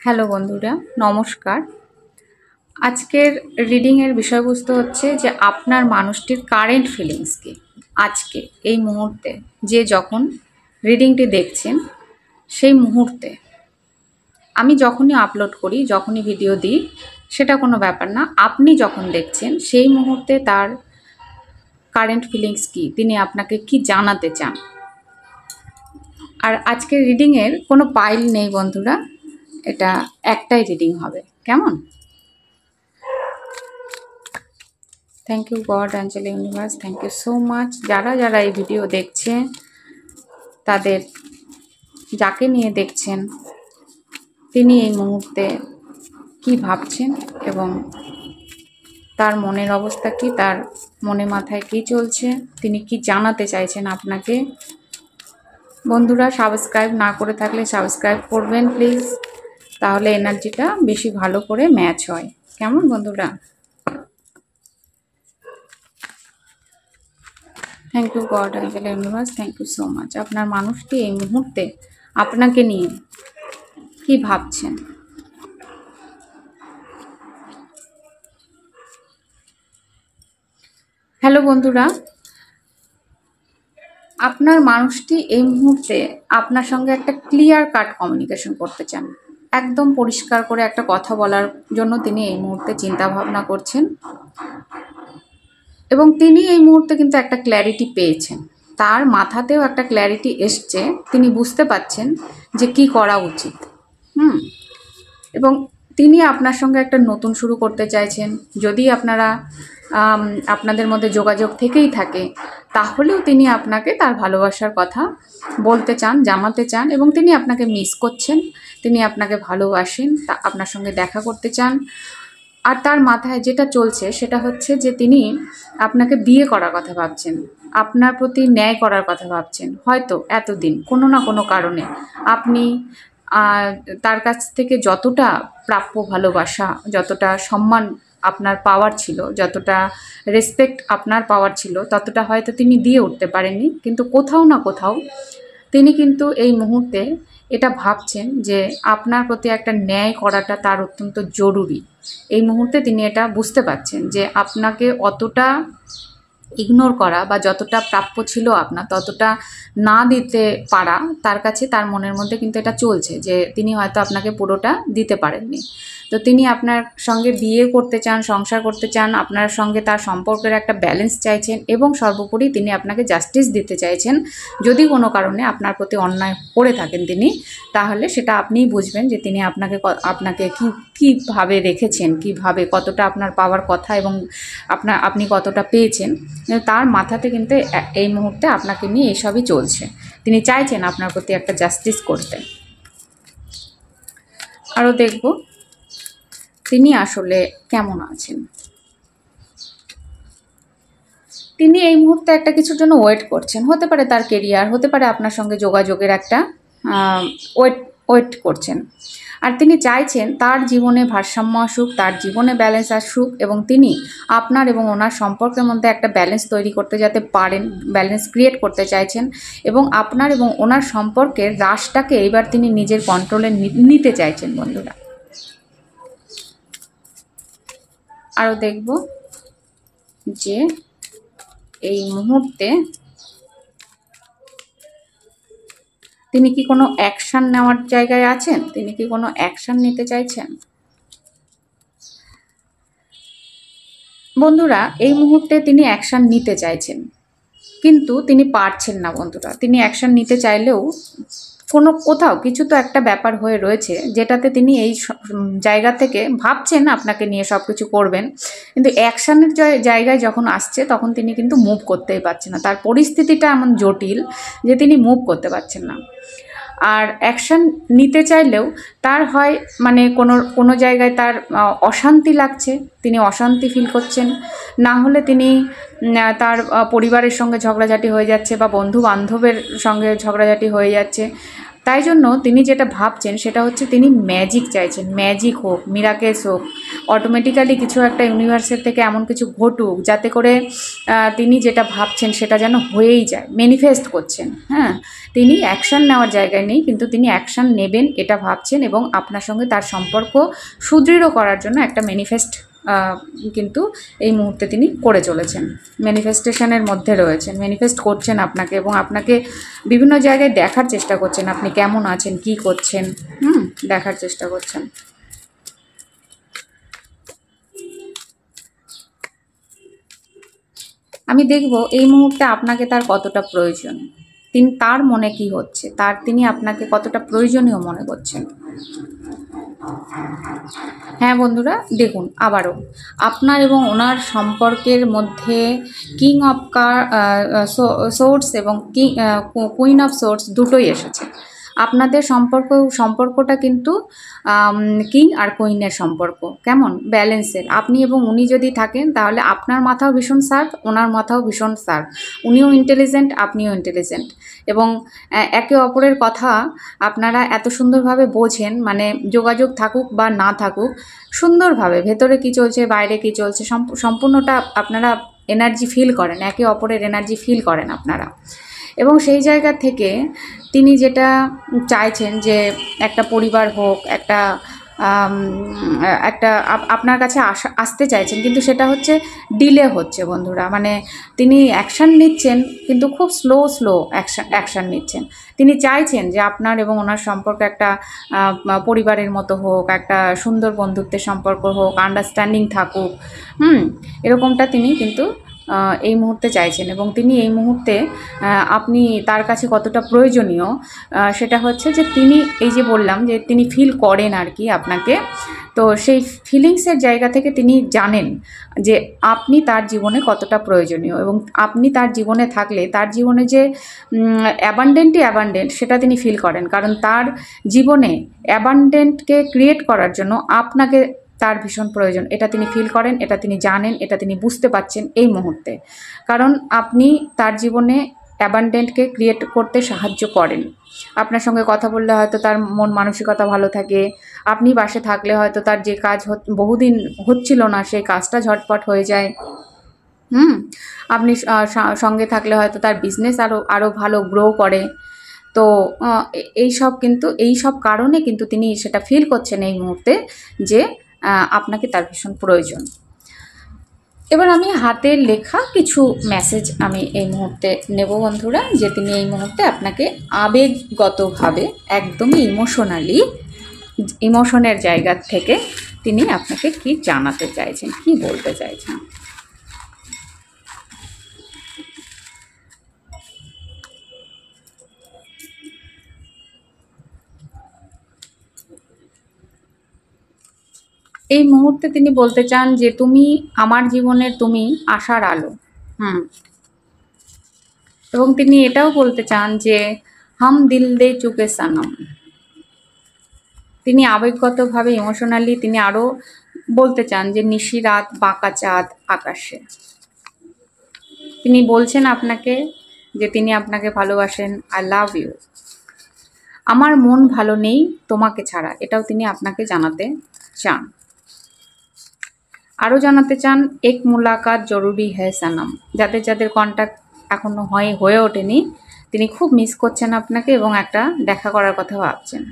Hello বন্ধুরা, নমস্কার। আজকের রিডিংয়ের বিষয়বস্তু হচ্ছে যে আপনার মানুষটির কারেন্ট ফিলিংস কি আজকে এই মুহূর্তে, যে যখন রিডিংটি দেখছেন সেই মুহূর্তে। আমি যখনই আপলোড করি, যখনই ভিডিও দিই, সেটা কোনো ব্যাপার না। আপনি যখন দেখছেন সেই মুহূর্তে তার কারেন্ট ফিলিংস কি, তিনি আপনাকে কি জানাতে চান। আর আজকের রিডিংয়ের কোনো পাইল নেই বন্ধুরা, এটা একটাই রিডিং হবে। কেমন? Thank you God, angel, universe, thank you so much. যারা যারা এই ভিডিও দেখছে, তাদের যাকে নিয়ে দেখছেন তিনি এই মুহূর্তে কি ভাবছেন এবং তার মনের অবস্থা কি, তার মনে মাথায় কি চলছে, তিনি কি জানাতে চাইছেন আপনাকে। বন্ধুরা, সাবস্ক্রাইব না করে থাকলে সাবস্ক্রাইব করবেন প্লিজ, তাহলে এনার্জিটা বেশি ভালো করে ম্যাচ হয়। কেমন বন্ধুরা? Thank you God, angel, universe, thank you so much. আপনার মানুষটি এই মুহূর্তে আপনাকে নিয়ে কি ভাবছেন। হ্যালো বন্ধুরা, আপনার মানুষটি এই মুহূর্তে আপনার সঙ্গে একটা ক্লিয়ার কাট কমিউনিকেশন করতে চান। একদম পরিষ্কার করে একটা কথা বলার জন্য তিনি এই মুহূর্তে চিন্তা ভাবনা করছেন এবং তিনি এই মুহূর্তে কিন্তু একটা ক্ল্যারিটি পেয়েছেন। তার মাথাতেও একটা ক্ল্যারিটি এসছে, তিনি বুঝতে পাচ্ছেন যে কি করা উচিত। এবং তিনি আপনার সঙ্গে একটা নতুন শুরু করতে চাইছেন। যদি আপনাদের মধ্যে যোগাযোগ থেকেই থাকে, তাহলেও তিনি আপনাকে তার ভালোবাসার কথা বলতে চান, জানাতে চান, এবং তিনি আপনাকে মিস করছেন, তিনি আপনাকে ভালোবাসেন, তা আপনার সঙ্গে দেখা করতে চান। আর তার মাথায় যেটা চলছে সেটা হচ্ছে যে তিনি আপনাকে বিয়ে করার কথা ভাবছেন, আপনার প্রতি ন্যায় করার কথা ভাবছেন। হয়তো এতদিন কোনো না কোনো কারণে আপনি তার কাছ থেকে যতটা প্রাপ্য ভালোবাসা, যতটা সম্মান আপনার পাওয়ার ছিল, যতটা রেসপেক্ট আপনার পাওয়ার ছিল, ততটা হয়তো তিনি দিয়ে উঠতে পারেননি। কিন্তু কোথাও না কোথাও তিনি কিন্তু এই মুহূর্তে এটা ভাবছেন যে আপনার প্রতি একটা ন্যায় করাটা তার অত্যন্ত জরুরি। এই মুহূর্তে তিনি এটা বুঝতে পারছেন যে আপনাকে অতটা ইগনোর করা বা যতটা প্রাপ্য ছিল আপনার ততটা না দিতে পারা, তার কাছে তার মনের মধ্যে কিন্তু এটা চলছে যে তিনি হয়তো আপনাকে পুরোটা দিতে পারেননি। তো তিনি আপনার সঙ্গে বিয়ে করতে চান, সংসার করতে চান, আপনার সঙ্গে তার সম্পর্কের একটা ব্যালেন্স চাইছেন, এবং সর্বোপরি তিনি আপনাকে জাস্টিস দিতে চাইছেন। যদি কোনো কারণে আপনার প্রতি অন্যায় করে থাকেন তিনি, তাহলে সেটা আপনিই বুঝবেন যে তিনি আপনাকে কীভাবে রেখেছেন, কীভাবে, কতটা আপনার পাওয়ার কথা এবং আপনি কতটা পেয়েছেন। তার মাথাতে কিন্তু এই মুহূর্তে আপনাকে নিয়ে এসবই চলছে। তিনি চাইছেন আপনার প্রতি একটা জাস্টিস করতে। আরও দেখব তিনি আসলে কেমন আছেন। তিনি এই মুহূর্তে একটা কিছুর জন্য ওয়েট করছেন। হতে পারে তার কেরিয়ার, হতে পারে আপনার সঙ্গে যোগাযোগের একটা ওয়েট করছেন। আর তিনি চাইছেন তার জীবনে ভারসাম্য আসুক, তার জীবনে ব্যালেন্স আসুক, এবং তিনি আপনার এবং ওনার সম্পর্কের মধ্যে একটা ব্যালেন্স তৈরি করতে যাতে পারেন, ব্যালেন্স ক্রিয়েট করতে চাইছেন, এবং আপনার এবং ওনার সম্পর্কের রাশটাকে এইবার তিনি নিজের কন্ট্রোলে নিতে চাইছেন বন্ধুরা। আরও দেখব যে এই মুহূর্তে তিনি কি কোনো অ্যাকশান নেওয়ার জায়গায় আছেন, তিনি কি কোনো অ্যাকশান নিতে চাইছেন। বন্ধুরা, এই মুহূর্তে তিনি অ্যাকশান নিতে চাইছেন, কিন্তু তিনি পারছেন না বন্ধুরা। তিনি অ্যাকশান নিতে চাইলেও কোথাও কিছু তো একটা ব্যাপার হয়ে রয়েছে, যেটাতে তিনি এই জায়গা থেকে ভাবছেন আপনাকে নিয়ে সব কিছু করবেন, কিন্তু অ্যাকশানের জায়গায় যখন আসছে তখন তিনি কিন্তু মুভ করতেই পারছেন না। তার পরিস্থিতিটা এমন জটিল যে তিনি মুভ করতে পারছেন না। আর অ্যাকশান নিতে চাইলেও তার হয় কোনো জায়গায় তার অশান্তি লাগছে, তিনি অশান্তি ফিল করছেন, না হলে তিনি তার পরিবারের সঙ্গে ঝগড়াঝাটি হয়ে যাচ্ছে বা বন্ধু বান্ধবের সঙ্গে ঝগড়াঝাটি হয়ে যাচ্ছে, তাই জন্য তিনি যেটা ভাবছেন সেটা হচ্ছে তিনি ম্যাজিক চাইছেন, ম্যাজিক হোক, মিরাকেলস হোক, অটোমেটিক্যালি কিছু একটা ইউনিভার্সের থেকে এমন কিছু ঘটুক যাতে করে তিনি যেটা ভাবছেন সেটা যেন হয়েই যায়, ম্যানিফেস্ট করছেন। হ্যাঁ, তিনি অ্যাকশান নেওয়ার জায়গায় নেই, কিন্তু তিনি অ্যাকশান নেবেন এটা ভাবছেন, এবং আপনার সঙ্গে তার সম্পর্ক সুদৃঢ় করার জন্য একটা ম্যানিফেস্ট কিন্তু এই মুহূর্তে তিনি করে চলেছেন, ম্যানিফেস্টেশনের মধ্যে রয়েছেন, ম্যানিফেস্ট করছেন আপনাকে, এবং আপনাকে বিভিন্ন জায়গায় দেখার চেষ্টা করছেন আপনি কেমন আছেন, কি করছেন, দেখার চেষ্টা করছেন। আমি দেখব এই মুহূর্তে আপনাকে তার কতটা প্রয়োজন, তার মনে কি হচ্ছে, তিনি আপনাকে কতটা প্রয়োজনীয় মনে করছেন। হ্যাঁ বন্ধুরা, দেখুন আবারও আপনার এবং ওনার সম্পর্কের মধ্যে কিং অফ সোর্স এবং কুইন অফ সোর্স দুটোই এসেছে। আপনাদের সম্পর্কটা কিন্তু কিং আর কুইনের সম্পর্ক কেমন ব্যালেন্সের। আপনি এবং উনি যদি থাকেন তাহলে আপনার মাথাও ভীষণ শার্প, ওনার মাথাও ভীষণ শার্প, উনিও ইন্টেলিজেন্ট, আপনিও ইন্টেলিজেন্ট, এবং একে অপরের কথা আপনারা এত সুন্দরভাবে বোঝেন, মানে যোগাযোগ থাকুক বা না থাকুক, সুন্দরভাবে ভেতরে কি চলছে বাইরে কি চলছে সম্পূর্ণটা আপনারা এনার্জি ফিল করেন, একে অপরের এনার্জি ফিল করেন আপনারা। এবং সেই জায়গা থেকে তিনি যেটা চাইছেন যে একটা পরিবার হোক, একটা আপনার কাছে আসতে চাইছেন, কিন্তু সেটা হচ্ছে ডিলে হচ্ছে বন্ধুরা। মানে তিনি অ্যাকশান নিচ্ছেন কিন্তু খুব স্লো অ্যাকশান নিচ্ছেন। তিনি চাইছেন যে আপনার এবং ওনার সম্পর্ক একটা পরিবারের মতো হোক, একটা সুন্দর বন্ধুত্বের সম্পর্ক হোক, আন্ডারস্ট্যান্ডিং থাকুক, এরকমটা তিনি কিন্তু এই মুহূর্তে চাইছেন। এবং তিনি এই মুহূর্তে আপনি তার কাছে কতটা প্রয়োজনীয় সেটা হচ্ছে যে তিনি এই যে বললাম যে তিনি ফিল করেন আর কি আপনাকে, তো সেই ফিলিংসের জায়গা থেকে তিনি জানেন যে আপনি তার জীবনে কতটা প্রয়োজনীয়, এবং আপনি তার জীবনে থাকলে তার জীবনে যে অ্যাবান্ডেন্ট সেটা তিনি ফিল করেন, কারণ তার জীবনে অ্যাবান্ডেন্টকে ক্রিয়েট করার জন্য আপনাকে তার ভীষণ প্রয়োজন, এটা তিনি ফিল করেন, এটা তিনি জানেন, এটা তিনি বুঝতে পারছেন এই মুহূর্তে, কারণ আপনি তার জীবনে অ্যাবান্ডেন্টকে ক্রিয়েট করতে সাহায্য করেন। আপনার সঙ্গে কথা বললে হয়তো তার মন মানসিকতা ভালো থাকে, আপনি পাশে থাকলে হয়তো তার যে কাজ বহুদিন হচ্ছিল না সেই কাজটা ঝটপট হয়ে যায়। আপনি সঙ্গে থাকলে হয়তো তার বিজনেস আরও ভালো গ্রো করে। তো এই সব কারণে কিন্তু তিনি সেটা ফিল করছেন এই মুহূর্তে যে আপনাকে তার ভীষণ প্রয়োজন। এবার আমি হাতের লেখা কিছু মেসেজ আমি এই মুহূর্তে নেব বন্ধুরা, যে তিনি এই মুহূর্তে আপনাকে আবেগগতভাবে একদমই ইমোশনের জায়গা থেকে তিনি আপনাকে কি জানাতে চাইছেন, কি বলতে চাইছেন। এই মুহূর্তে তিনি বলতে চান যে তুমি আমার জীবনের, তুমি আশার আলো। এবং তিনি এটাও বলতে চান যে হাম দিল দে চুকে সনম। তিনি আবেগগতভাবে ইমোশনালি তিনি আরও বলতে চান যে নিশি রাত, বাঁকা চাঁদ আকাশে। তিনি বলছেন আপনাকে যে তিনি আপনাকে ভালোবাসেন, আই লাভ ইউ, আমার মন ভালো নেই তোমাকে ছাড়া, এটাও তিনি আপনাকে জানাতে চান। আরও জানাতে চান এক মুলাকাত জরুরি হ্যায় সনম। যাদের কন্ট্যাক্ট এখনও হয়ে ওঠেনি, তিনি খুব মিস করছেন আপনাকে এবং একটা দেখা করার কথা ভাবছেন।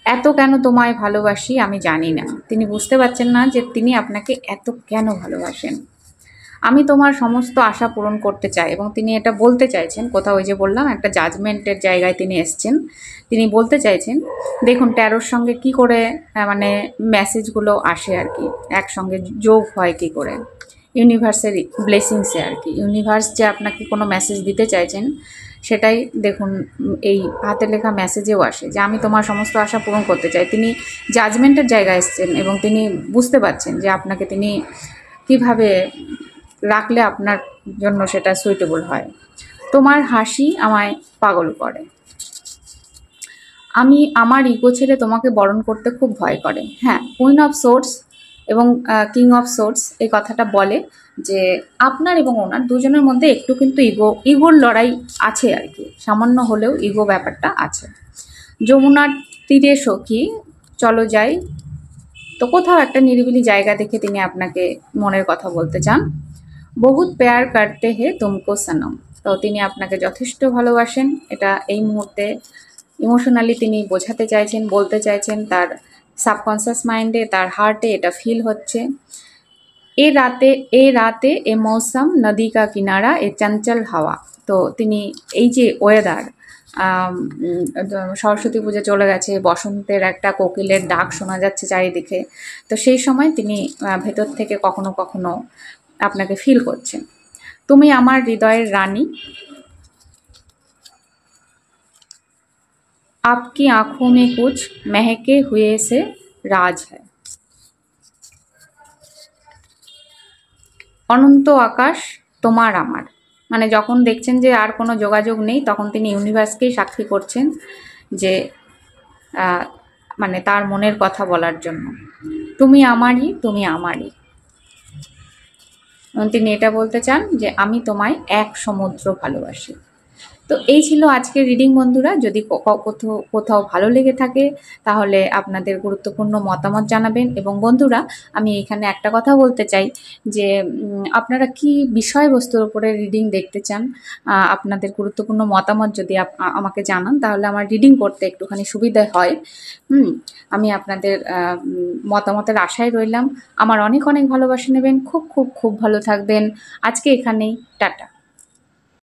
এত কেন তোমায় ভালোবাসি আমি জানি না। তিনি বুঝতে পারছেন না যে তিনি আপনাকে এত কেন ভালোবাসেন। আমি তোমার সমস্ত আশা পূরণ করতে চাই, এবং তিনি এটা বলতে চাইছেন কোথাও, ওই যে বললাম একটা জাজমেন্টের জায়গায় তিনি এসছেন। তিনি বলতে চাইছেন, দেখুন ট্যারোর সঙ্গে কি করে মানে মেসেজগুলো আসে আর কি, একসঙ্গে যোগ হয় কি করে, ইউনিভার্সের ব্লেসিংসে আর কি। ইউনিভার্স যে আপনাকে কোনো মেসেজ দিতে চাইছেন সেটাই দেখুন এই হাতে লেখা মেসেজেও আসে, যে আমি তোমার সমস্ত আশা পূরণ করতে চাই। তিনি জাজমেন্টের জায়গায় এসছেন এবং তিনি বুঝতে পারছেন যে আপনাকে তিনি কিভাবে রাখলে আপনার জন্য সেটা সুইটেবল হয়। তোমার হাসি আমায় পাগল করে, আমার ইগো ছেড়ে তোমাকে বরণ করতে খুব ভয় করে। হ্যাঁ, কুইন অফ সোর্স এবং কিং অফ সোর্স এই কথাটা বলে যে আপনার এবং ওনার দুজনের মধ্যে একটু কিন্তু ইগোর লড়াই আছে আর কি, সামান্য হলেও ইগো ব্যাপারটা আছে। যমুনার তীরে সখী, চলো যাই। তো কোথাও একটা নিরিবিলি জায়গা দেখে তিনি আপনাকে মনের কথা বলতে চান। বহুত প্যার করতে হে তুমকো সনম। তো তিনি আপনাকে যথেষ্ট ভালোবাসেন, এটা এই মুহূর্তে ইমোশনালি তিনি বোঝাতে চাইছেন, বলতে চাইছেন। তার সাবকনসিয়াস মাইন্ডে, তার হার্টে এটা ফিল হচ্ছে। এ রাতে এ মৌসম নদী কা কিনারা এ চঞ্চল হাওয়া। তো তিনি এই যে ওয়েদার, সরস্বতী পুজো চলে গেছে, বসন্তের একটা কোকিলের ডাক শোনা যাচ্ছে চারিদিকে। তো সেই সময় তিনি ভেতর থেকে কখনো কখনো আপনাকে ফিল করছেন। তুমি আমার হৃদয়ের রানী, आपकी आंखों में कुछ महके हुए से राज है। অনন্ত আকাশ তোমার আমার, মানে যখন দেখছেন যে আর কোনো যোগাযোগ নেই, তখন তিনি ইউনিভার্সকেই সাক্ষী করছেন যে মানে তার মনের কথা বলার জন্য। তুমি আমারই, তুমি আমারই। তিনি এটা বলতে চান যে আমি তোমায় এক সমুদ্র ভালোবাসি। তো এই ছিল আজকের রিডিং বন্ধুরা। যদি কোথাও ভালো লেগে থাকে তাহলে আপনাদের গুরুত্বপূর্ণ মতামত জানাবেন। এবং বন্ধুরা, আমি এখানে একটা কথা বলতে চাই যে আপনারা কি বিষয়বস্তুর উপরে রিডিং দেখতে চান, আপনাদের গুরুত্বপূর্ণ মতামত যদি আমাকে জানান তাহলে আমার রিডিং করতে একটুখানি সুবিধা হয়। আমি আপনাদের মতামতের আশায় রইলাম। আমার অনেক অনেক ভালোবাসা নেবেন। খুব খুব খুব ভালো থাকবেন। আজকে এখানেই, টাটা।